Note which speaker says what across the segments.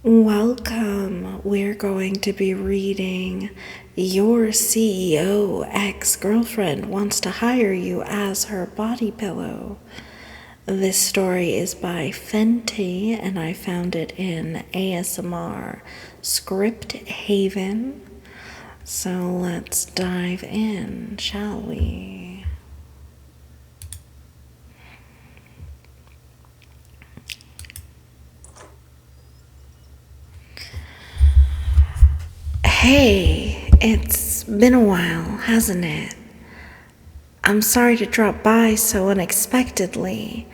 Speaker 1: Welcome. We're going to be reading Your CEO Ex-Girlfriend Wants to Hire You as Her Body Pillow. This story is by Fente, and I found it in ASMR Script Haven. So let's dive in, shall we? Hey, it's been a while, hasn't it? I'm sorry to drop by so unexpectedly.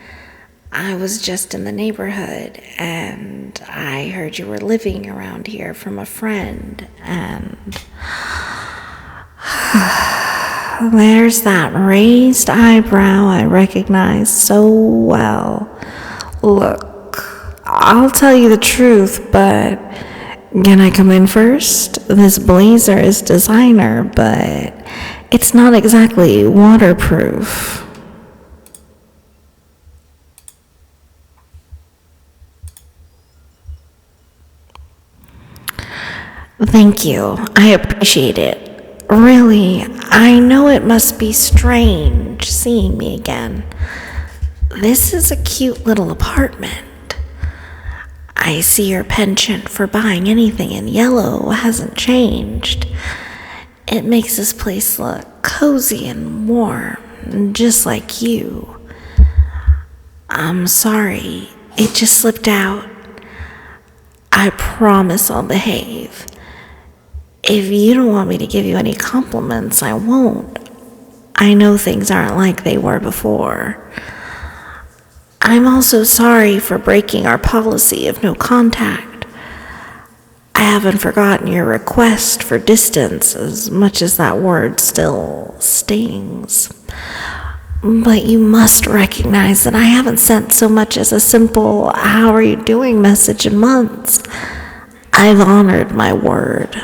Speaker 1: I was just in the neighborhood and I heard you were living around here from a friend, and there's that raised eyebrow I recognize so well. Look, I'll tell you the truth, but can I come in first? This blazer is designer, but it's not exactly waterproof. Thank you. I appreciate it. Really, I know it must be strange seeing me again. This is a cute little apartment. I see your penchant for buying anything in yellow hasn't changed. It makes this place look cozy and warm, just like you. I'm sorry, it just slipped out. I promise I'll behave. If you don't want me to give you any compliments, I won't. I know things aren't like they were before. I'm also sorry for breaking our policy of no contact. I haven't forgotten your request for distance, as much as that word still stings. But you must recognize that I haven't sent so much as a simple "how are you doing" message in months. I've honored my word.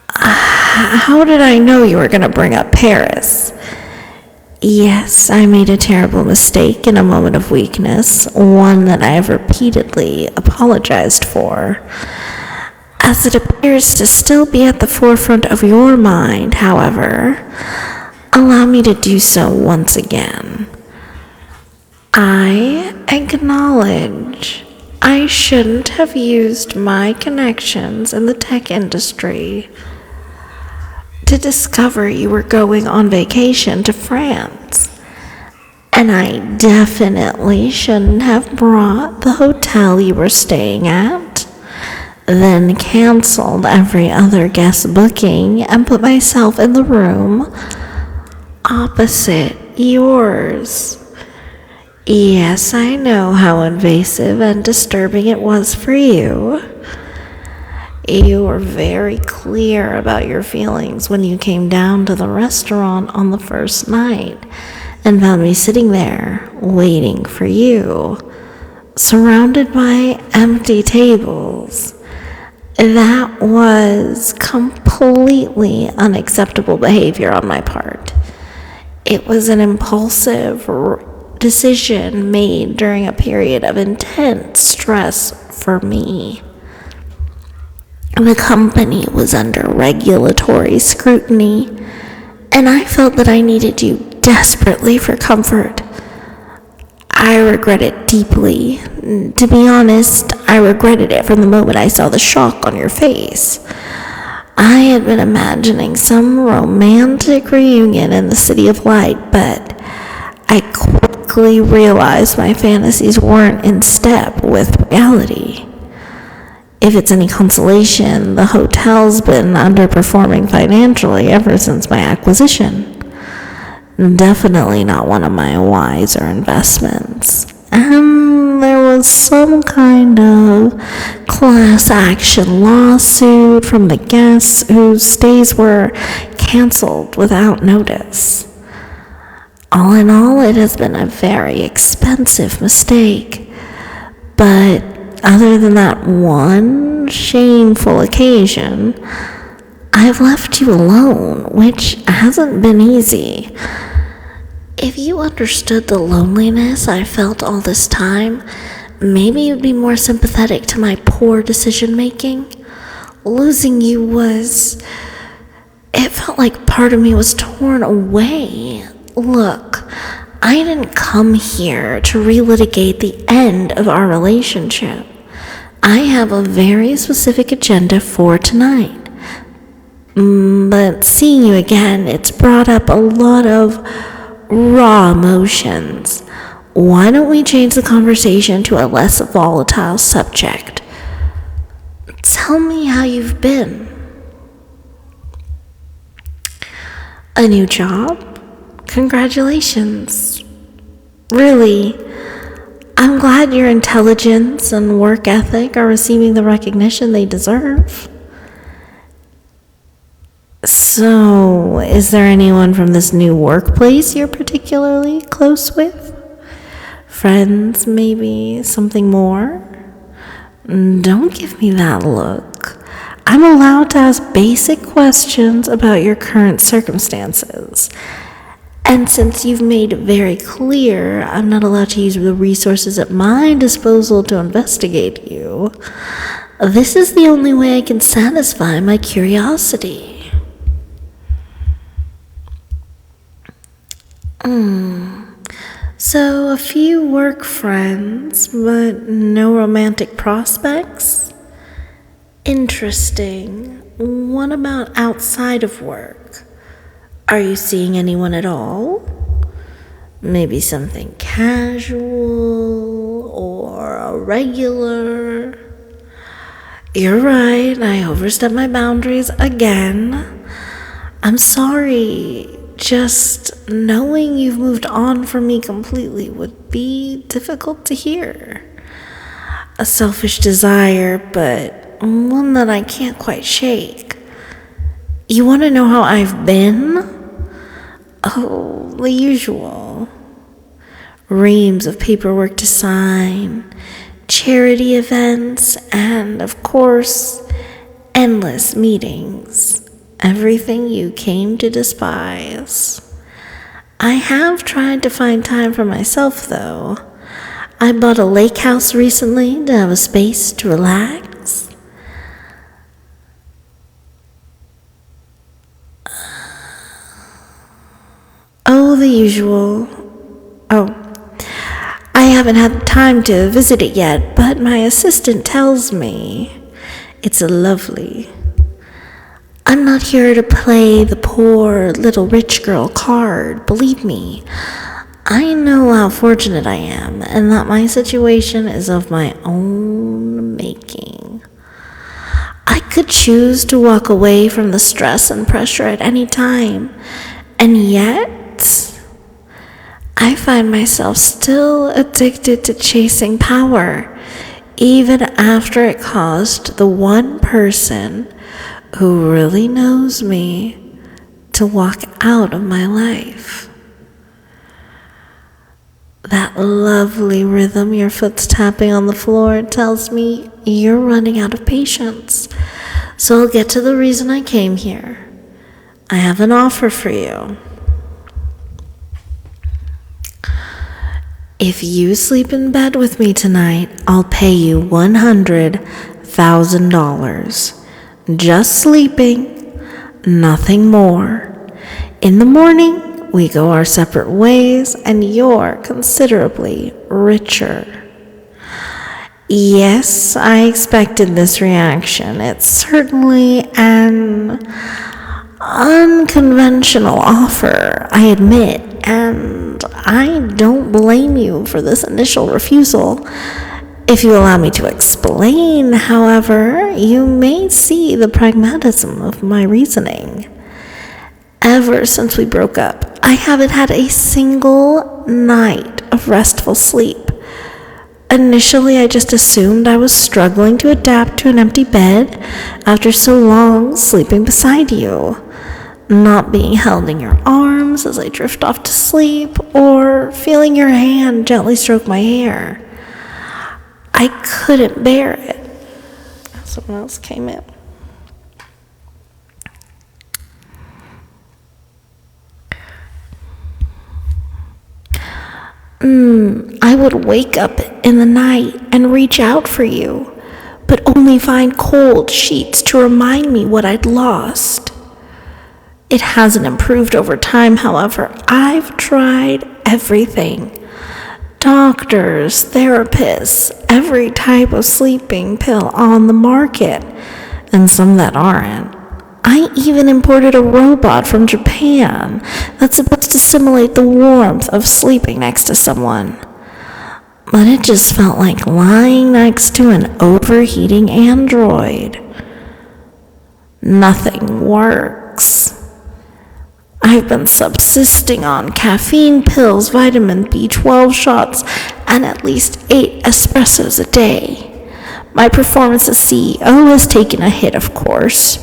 Speaker 1: How did I know you were going to bring up Paris? Yes, I made a terrible mistake in a moment of weakness, one that I have repeatedly apologized for. As it appears to still be at the forefront of your mind, however, allow me to do so once again. I acknowledge I shouldn't have used my connections in the tech industry to discover you were going on vacation to France. And I definitely shouldn't have brought the hotel you were staying at, then canceled every other guest booking and put myself in the room opposite yours. Yes, I know how invasive and disturbing it was for you. You were very clear about your feelings when you came down to the restaurant on the first night and found me sitting there waiting for you, surrounded by empty tables. That was completely unacceptable behavior on my part. It was an impulsive decision made during a period of intense stress for me. The company was under regulatory scrutiny, and I felt that I needed you desperately for comfort. I regret it deeply. To be honest, I regretted it from the moment I saw the shock on your face. I had been imagining some romantic reunion in the City of Light, but I quickly realized my fantasies weren't in step with reality. If it's any consolation, the hotel's been underperforming financially ever since my acquisition. Definitely not one of my wiser investments. And there was some kind of class action lawsuit from the guests whose stays were canceled without notice. All in all, it has been a very expensive mistake. But other than that one shameful occasion, I've left you alone, which hasn't been easy. If you understood the loneliness I felt all this time, maybe you'd be more sympathetic to my poor decision making. Losing you it felt like part of me was torn away. Look, I didn't come here to relitigate the end of our relationship. I have a very specific agenda for tonight. But seeing you again, it's brought up a lot of raw emotions. Why don't we change the conversation to a less volatile subject? Tell me how you've been. A new job? Congratulations. Really, I'm glad your intelligence and work ethic are receiving the recognition they deserve. So, is there anyone from this new workplace you're particularly close with? Friends, maybe? Something more? Don't give me that look. I'm allowed to ask basic questions about your current circumstances. And since you've made it very clear I'm not allowed to use the resources at my disposal to investigate you, this is the only way I can satisfy my curiosity. So, a few work friends, but no romantic prospects? Interesting. What about outside of work? Are you seeing anyone at all? Maybe something casual or a regular? You're right, I overstepped my boundaries again. I'm sorry. Just knowing you've moved on from me completely would be difficult to hear. A selfish desire, but one that I can't quite shake. You want to know how I've been? Oh, the usual. Reams of paperwork to sign, charity events, and, of course, endless meetings. Everything you came to despise. I have tried to find time for myself, though. I bought a lake house recently to have a space to relax. Oh, the usual. Oh, I haven't had time to visit it yet, but my assistant tells me it's lovely. I'm not here to play the poor little rich girl card, believe me. I know how fortunate I am, and that my situation is of my own making. I could choose to walk away from the stress and pressure at any time, and yet I find myself still addicted to chasing power, even after it caused the one person who really knows me to walk out of my life. That lovely rhythm your foot's tapping on the floor tells me you're running out of patience. So I'll get to the reason I came here. I have an offer for you. If you sleep in bed with me tonight, I'll pay you $100,000. Just sleeping, nothing more. In the morning, we go our separate ways, and you're considerably richer. Yes, I expected this reaction. It's certainly an unconventional offer, I admit, and I don't blame you for this initial refusal. If you allow me to explain, however, you may see the pragmatism of my reasoning. Ever since we broke up, I haven't had a single night of restful sleep. Initially, I just assumed I was struggling to adapt to an empty bed after so long sleeping beside you, not being held in your arms as I drift off to sleep, or feeling your hand gently stroke my hair. I couldn't bear it. Someone else came in. I would wake up in the night and reach out for you, but only find cold sheets to remind me what I'd lost. It hasn't improved over time, however. I've tried everything. Doctors, therapists, every type of sleeping pill on the market, and some that aren't. I even imported a robot from Japan that's supposed to simulate the warmth of sleeping next to someone. But it just felt like lying next to an overheating android. Nothing works. I've been subsisting on caffeine pills, vitamin B12 shots, and at least 8 espressos a day. My performance as CEO has taken a hit, of course.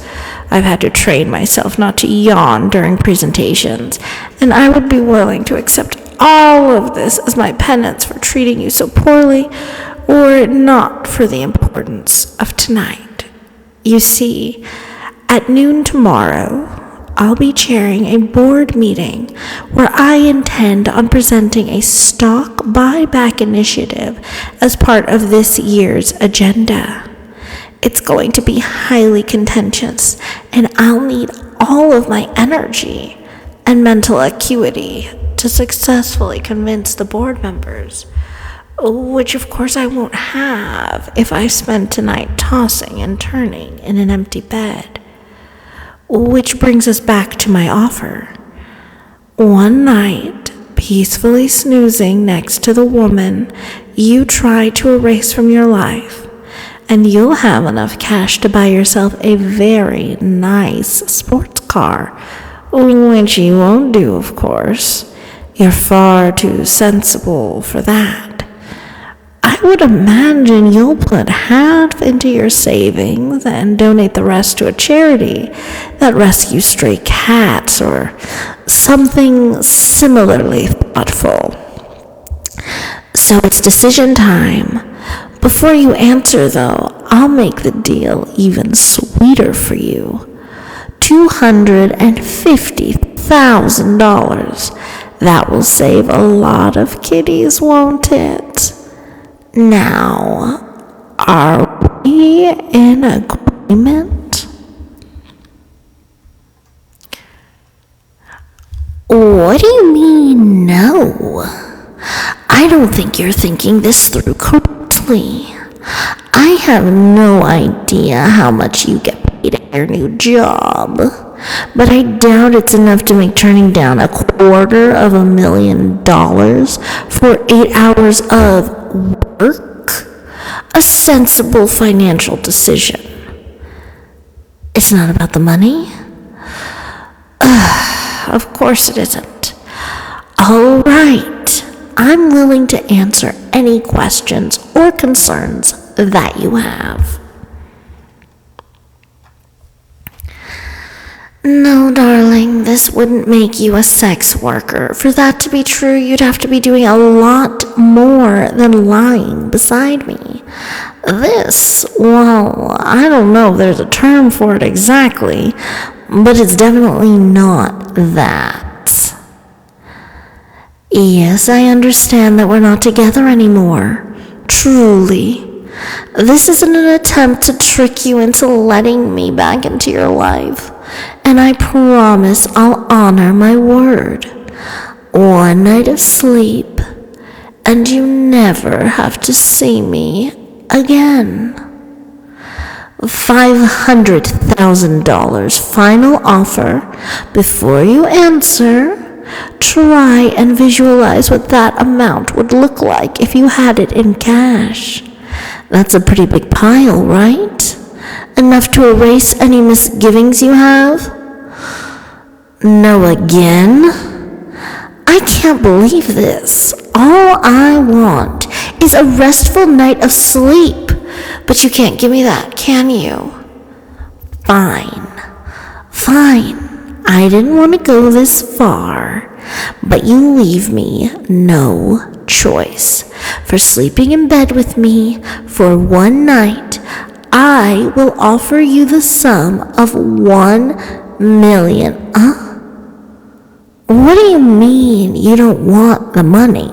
Speaker 1: I've had to train myself not to yawn during presentations, and I would be willing to accept all of this as my penance for treating you so poorly, were it not for the importance of tonight. You see, at noon tomorrow, I'll be chairing a board meeting where I intend on presenting a stock buyback initiative as part of this year's agenda. It's going to be highly contentious, and I'll need all of my energy and mental acuity to successfully convince the board members, which of course I won't have if I spend tonight tossing and turning in an empty bed. Which brings us back to my offer. One night, peacefully snoozing next to the woman you tried to erase from your life, and you'll have enough cash to buy yourself a very nice sports car, which you won't do, of course. You're far too sensible for that. I would imagine you'll put half into your savings and donate the rest to a charity that rescues stray cats or something similarly thoughtful. So it's decision time. Before you answer, though, I'll make the deal even sweeter for you. $250,000. That will save a lot of kitties, won't it? Now, are we in agreement? What do you mean, no? I don't think you're thinking this through correctly. I have no idea how much you get paid at your new job, but I doubt it's enough to make turning down $250,000 for 8 hours of work a sensible financial decision. It's not about the money? Of course it isn't. All right, I'm willing to answer any questions or concerns that you have. No, darling, this wouldn't make you a sex worker. For that to be true, you'd have to be doing a lot more than lying beside me. This, well, I don't know if there's a term for it exactly, but it's definitely not that. Yes, I understand that we're not together anymore. Truly. This isn't an attempt to trick you into letting me back into your life. And I promise I'll honor my word. One night of sleep, and you never have to see me again. $500,000 final offer. Before you answer, try and visualize what that amount would look like if you had it in cash. That's a pretty big pile, right? Enough to erase any misgivings you have? No again? I can't believe this. All I want is a restful night of sleep. But you can't give me that, can you? Fine. I didn't want to go this far, but you leave me no choice. For sleeping in bed with me for one night, I will offer you the sum of $1 million. What do you mean you don't want the money?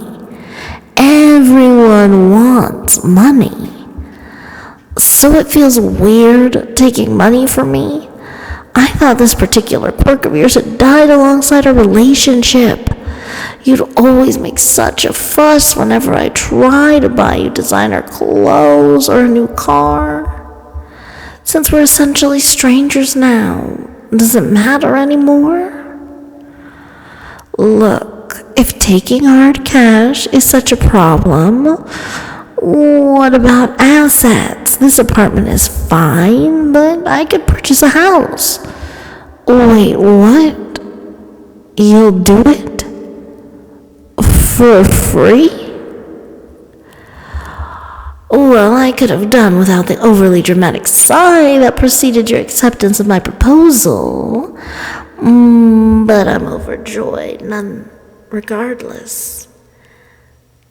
Speaker 1: everyone wants money. So it feels weird taking money from me. I thought this particular quirk of yours had died alongside our relationship. You'd always make such a fuss whenever I try to buy you designer clothes or a new car. Since we're essentially strangers now, does it matter anymore? Look, if taking hard cash is such a problem, what about assets? This apartment is fine, but I could purchase a house. Wait, what? You'll do it? For free? Well, I could have done without the overly dramatic sigh that preceded your acceptance of my proposal. But I'm overjoyed, regardless.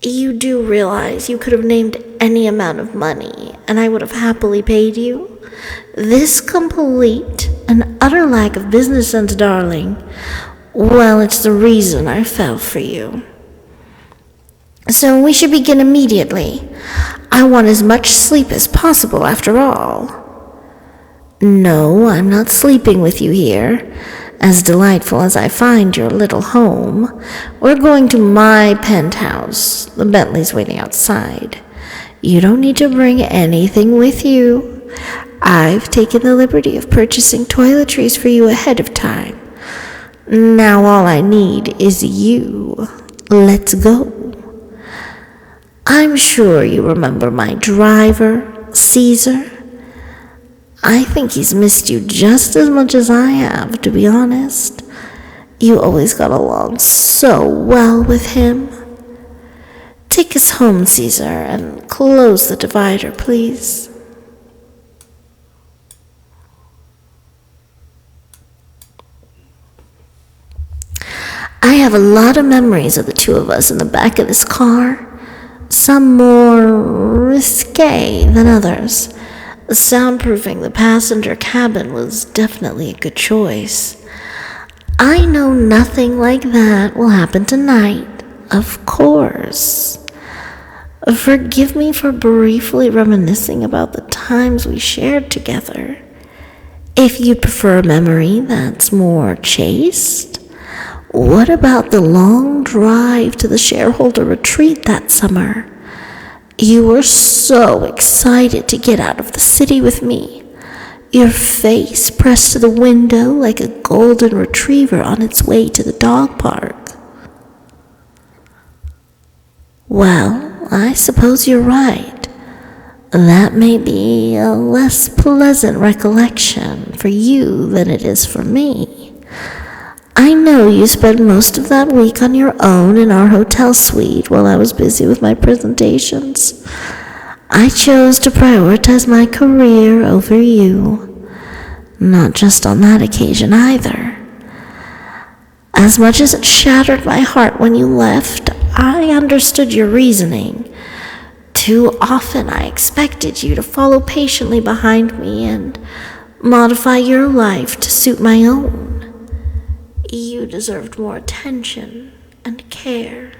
Speaker 1: You do realize you could have named any amount of money, and I would have happily paid you? This complete and utter lack of business sense, darling, well, it's the reason I fell for you. So we should begin immediately. I want as much sleep as possible, after all. No, I'm not sleeping with you here. As delightful as I find your little home, we're going to my penthouse. The Bentley's waiting outside. You don't need to bring anything with you. I've taken the liberty of purchasing toiletries for you ahead of time. Now all I need is you. Let's go. I'm sure you remember my driver, Caesar. I think he's missed you just as much as I have, to be honest. You always got along so well with him. Take us home, Caesar, and close the divider, please. I have a lot of memories of the two of us in the back of this car. Some more risque than others. Soundproofing the passenger cabin was definitely a good choice. I know nothing like that will happen tonight, of course. Forgive me for briefly reminiscing about the times we shared together. If you prefer a memory that's more chaste, what about the long drive to the shareholder retreat that summer? You were so excited to get out of the city with me, your face pressed to the window like a golden retriever on its way to the dog park. Well, I suppose you're right. That may be a less pleasant recollection for you than it is for me. I know you spent most of that week on your own in our hotel suite while I was busy with my presentations. I chose to prioritize my career over you. Not just on that occasion either. As much as it shattered my heart when you left, I understood your reasoning. Too often I expected you to follow patiently behind me and modify your life to suit my own. You deserved more attention and care.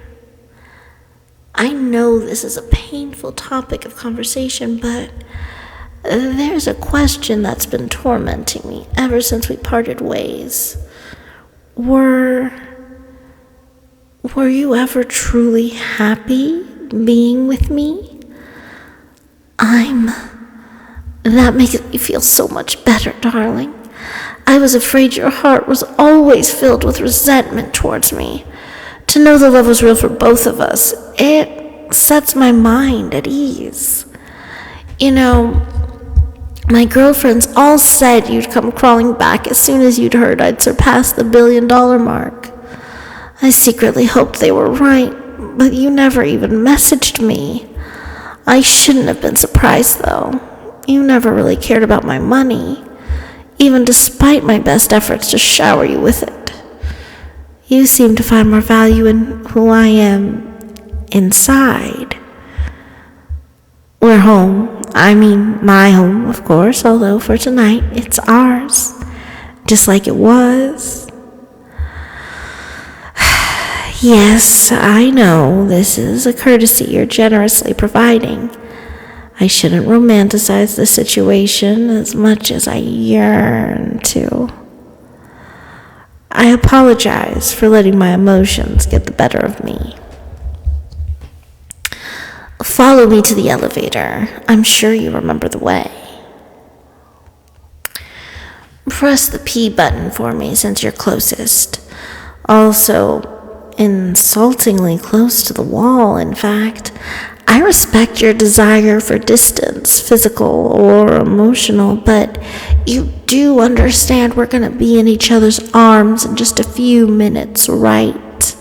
Speaker 1: I know this is a painful topic of conversation, but there's a question that's been tormenting me ever since we parted ways. Were you ever truly happy being with me? That makes me feel so much better, darling. I was afraid your heart was always filled with resentment towards me. To know the love was real for both of us, it sets my mind at ease. You know, my girlfriends all said you'd come crawling back as soon as you'd heard I'd surpassed the $1 billion mark. I secretly hoped they were right, but you never even messaged me. I shouldn't have been surprised, though. You never really cared about my money, even despite my best efforts to shower you with it. You seem to find more value in who I am inside. We're home. I mean, my home, of course, although for tonight, it's ours, just like it was. Yes, I know this is a courtesy you're generously providing. I shouldn't romanticize the situation as much as I yearn to. I apologize for letting my emotions get the better of me. Follow me to the elevator. I'm sure you remember the way. Press the P button for me since you're closest. Also, insultingly close to the wall, in fact. I respect your desire for distance, physical or emotional, but you do understand we're going to be in each other's arms in just a few minutes, right?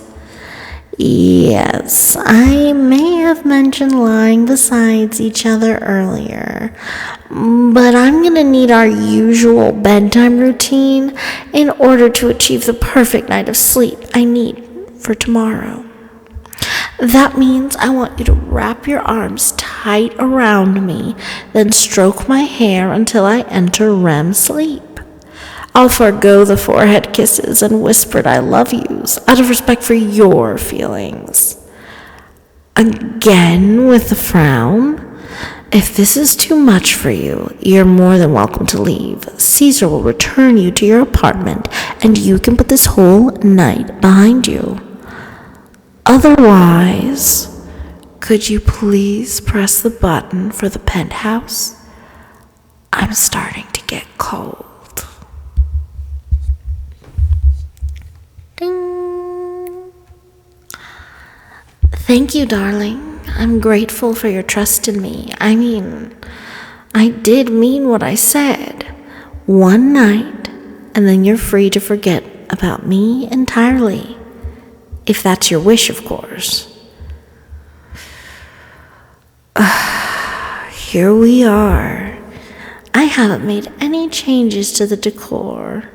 Speaker 1: Yes, I may have mentioned lying beside each other earlier, but I'm going to need our usual bedtime routine in order to achieve the perfect night of sleep I need for tomorrow. That means I want you to wrap your arms tight around me, then stroke my hair until I enter REM sleep. I'll forego the forehead kisses and whispered I love yous out of respect for your feelings. Again with a frown. If this is too much for you, you're more than welcome to leave. Caesar will return you to your apartment, and you can put this whole night behind you. Otherwise, could you please press the button for the penthouse? I'm starting to get cold. Ding. Thank you, darling. I'm grateful for your trust in me. I did mean what I said. One night, and then you're free to forget about me entirely. If that's your wish, of course. Here we are. I haven't made any changes to the decor,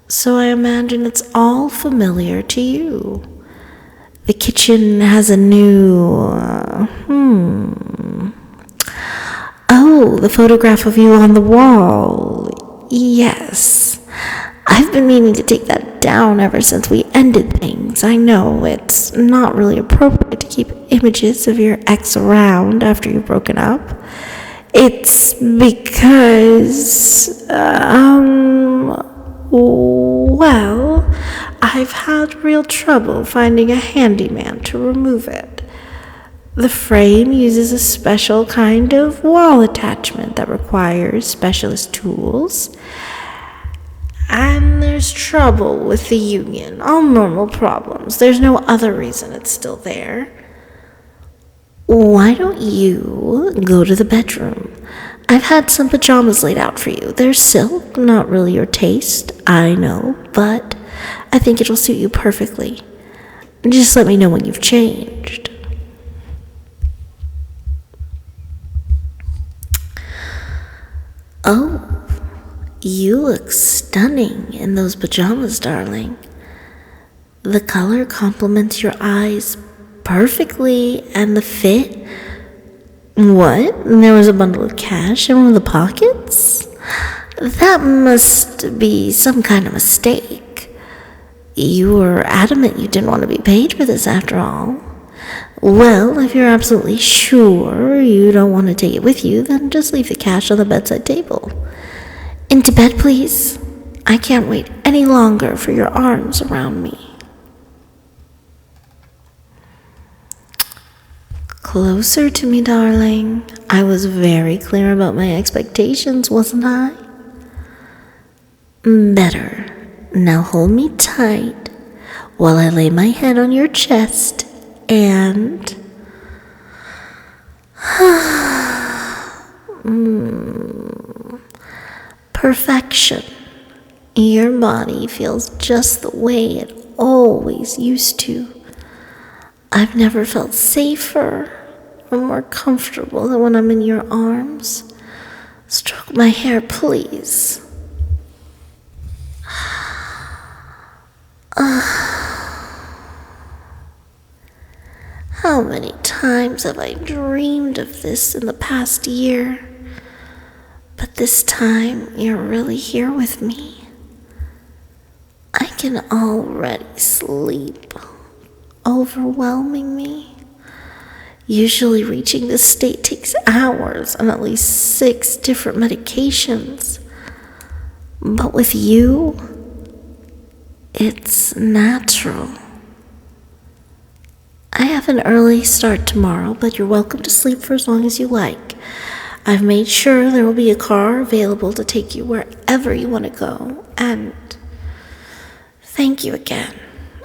Speaker 1: so I imagine it's all familiar to you. The kitchen has a new... Oh, the photograph of you on the wall. Yes. I've been meaning to take that down ever since we ended things. I know it's not really appropriate to keep images of your ex around after you've broken up. It's because, well, I've had real trouble finding a handyman to remove it. The frame uses a special kind of wall attachment that requires specialist tools. And there's trouble with the union. All normal problems. There's no other reason it's still there. Why don't you go to the bedroom? I've had some pajamas laid out for you. They're silk, not really your taste, I know, but I think it'll suit you perfectly. Just let me know when you've changed. Oh. You look stunning in those pajamas, darling. The color complements your eyes perfectly, and the fit... What? There was a bundle of cash in one of the pockets? That must be some kind of mistake. You were adamant you didn't want to be paid for this after all. Well, if you're absolutely sure you don't want to take it with you, then just leave the cash on the bedside table. Into bed, please. I can't wait any longer for your arms around me. Closer to me, darling. I was very clear about my expectations, wasn't I? Better. Now hold me tight while I lay my head on your chest and... Perfection. Your body feels just the way it always used to. I've never felt safer or more comfortable than when I'm in your arms. Stroke my hair, please. How many times have I dreamed of this in the past year? But this time, you're really here with me. I can already sleep overwhelming me. Usually reaching this state takes hours and at least 6 different medications. But with you, it's natural. I have an early start tomorrow, but you're welcome to sleep for as long as you like. I've made sure there will be a car available to take you wherever you want to go, and thank you again.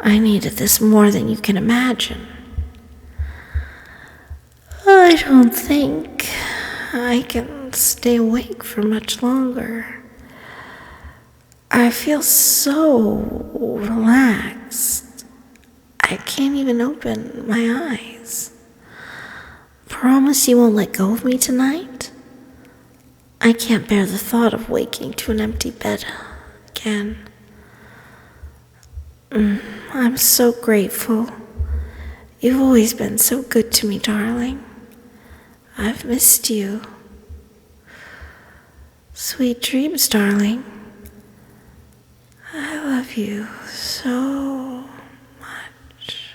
Speaker 1: I needed this more than you can imagine. I don't think I can stay awake for much longer. I feel so relaxed. I can't even open my eyes. Promise you won't let go of me tonight? I can't bear the thought of waking to an empty bed again. I'm so grateful. You've always been so good to me, darling. I've missed you. Sweet dreams, darling. I love you so much.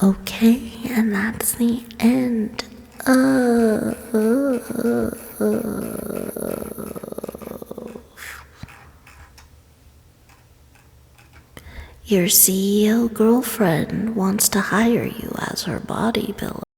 Speaker 1: Okay, and that's the end of Your CEO girlfriend wants to hire you as her bodybuilder.